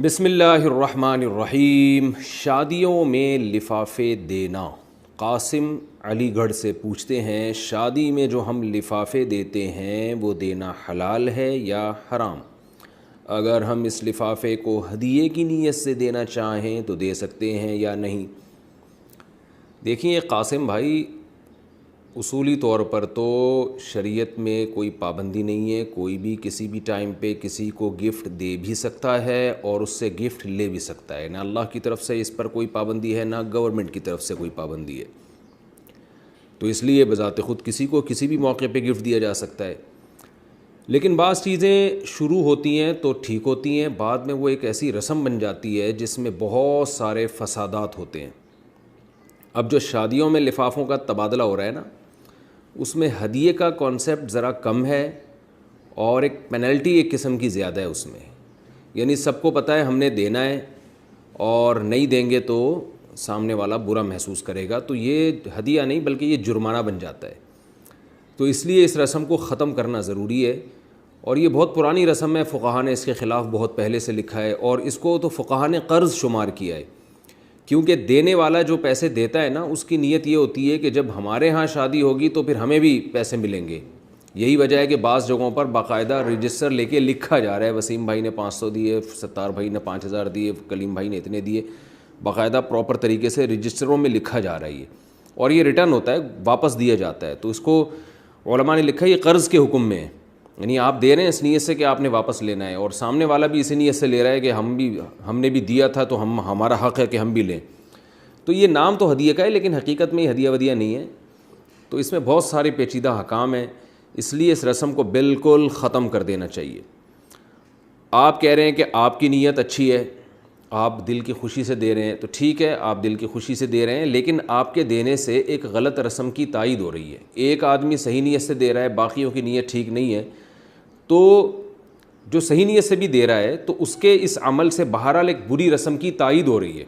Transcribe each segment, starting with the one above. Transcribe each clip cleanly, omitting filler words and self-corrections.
بسم اللہ الرحمن الرحیم۔ شادیوں میں لفافے دینا۔ قاسم علی گڑھ سے پوچھتے ہیں شادی میں جو ہم لفافے دیتے ہیں وہ دینا حلال ہے یا حرام؟ اگر ہم اس لفافے کو ہدیے کی نیت سے دینا چاہیں تو دے سکتے ہیں یا نہیں؟ دیکھیں قاسم بھائی، اصولی طور پر تو شریعت میں کوئی پابندی نہیں ہے، کوئی بھی کسی بھی ٹائم پہ کسی کو گفٹ دے بھی سکتا ہے اور اس سے گفٹ لے بھی سکتا ہے۔ نہ اللہ کی طرف سے اس پر کوئی پابندی ہے، نہ گورنمنٹ کی طرف سے کوئی پابندی ہے، تو اس لیے بذات خود کسی کو کسی بھی موقع پہ گفٹ دیا جا سکتا ہے۔ لیکن بعض چیزیں شروع ہوتی ہیں تو ٹھیک ہوتی ہیں، بعد میں وہ ایک ایسی رسم بن جاتی ہے جس میں بہت سارے فسادات ہوتے ہیں۔ اب جو شادیوں میں لفافوں کا تبادلہ ہو رہا ہے نا، اس میں ہدیے کا کانسیپٹ ذرا کم ہے اور ایک پینلٹی ایک قسم کی زیادہ ہے اس میں، یعنی سب کو پتہ ہے ہم نے دینا ہے اور نہیں دیں گے تو سامنے والا برا محسوس کرے گا، تو یہ ہدیہ نہیں بلکہ یہ جرمانہ بن جاتا ہے۔ تو اس لیے اس رسم کو ختم کرنا ضروری ہے، اور یہ بہت پرانی رسم ہے، فقہا نے اس کے خلاف بہت پہلے سے لکھا ہے، اور اس کو تو فقہا نے قرض شمار کیا ہے، کیونکہ دینے والا جو پیسے دیتا ہے نا اس کی نیت یہ ہوتی ہے کہ جب ہمارے ہاں شادی ہوگی تو پھر ہمیں بھی پیسے ملیں گے۔ یہی وجہ ہے کہ بعض جگہوں پر باقاعدہ رجسٹر لے کے لکھا جا رہا ہے، وسیم بھائی نے 500 دیے، ستار بھائی نے 5000 دیے، کلیم بھائی نے اتنے دیے، باقاعدہ پراپر طریقے سے رجسٹروں میں لکھا جا رہا ہے یہ، اور یہ ریٹرن ہوتا ہے، واپس دیا جاتا ہے۔ تو اس کو علماء نے لکھا ہے یہ قرض کے حکم میں ہے، یعنی آپ دے رہے ہیں اس نیت سے کہ آپ نے واپس لینا ہے، اور سامنے والا بھی اسی نیت سے لے رہا ہے کہ ہم نے بھی دیا تھا تو ہمارا حق ہے کہ ہم بھی لیں۔ تو یہ نام تو ہدیہ کا ہے لیکن حقیقت میں یہ ہدیہ ودیہ نہیں ہے، تو اس میں بہت سارے پیچیدہ احکام ہیں، اس لیے اس رسم کو بالکل ختم کر دینا چاہیے۔ آپ کہہ رہے ہیں کہ آپ کی نیت اچھی ہے، آپ دل کی خوشی سے دے رہے ہیں، تو ٹھیک ہے، آپ دل کی خوشی سے دے رہے ہیں، لیکن آپ کے دینے سے ایک غلط رسم کی تائید ہو رہی ہے۔ ایک آدمی صحیح نیت سے دے رہا ہے، باقیوں کی نیت ٹھیک نہیں ہے، تو جو صحیح نیت سے بھی دے رہا ہے تو اس کے اس عمل سے بہرحال ایک بری رسم کی تائید ہو رہی ہے،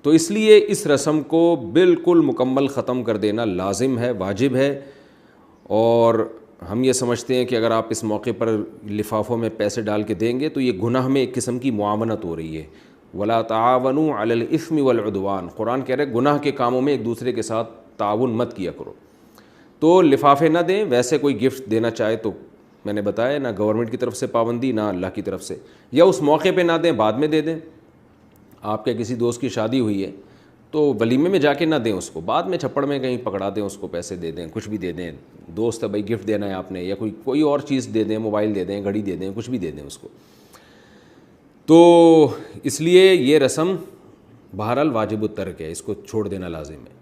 تو اس لیے اس رسم کو بالکل مکمل ختم کر دینا لازم ہے، واجب ہے۔ اور ہم یہ سمجھتے ہیں کہ اگر آپ اس موقع پر لفافوں میں پیسے ڈال کے دیں گے تو یہ گناہ میں ایک قسم کی معاونت ہو رہی ہے۔ وَلَا تَعَاوَنُوا عَلَى الْإِثْمِ وَالْعُدْوَانِ، قرآن کہہ رہے ہے گناہ کے کاموں میں ایک دوسرے کے ساتھ تعاون مت کیا کرو۔ تو لفافے نہ دیں، ویسے کوئی گفٹ دینا چاہے تو میں نے بتایا نہ گورنمنٹ کی طرف سے پابندی، نہ اللہ کی طرف سے، یا اس موقع پہ نہ دیں، بعد میں دے دیں۔ آپ کے کسی دوست کی شادی ہوئی ہے تو ولیمے میں جا کے نہ دیں اس کو، بعد میں چھپڑ میں کہیں پکڑا دیں اس کو، پیسے دے دیں، کچھ بھی دے دیں، دوست ہے بھائی گفٹ دینا ہے آپ نے، یا کوئی اور چیز دے دیں، موبائل دے دیں، گھڑی دے دیں، کچھ بھی دے دیں اس کو۔ تو اس لیے یہ رسم بہرحال واجب الترک ہے، اس کو چھوڑ دینا لازم ہے۔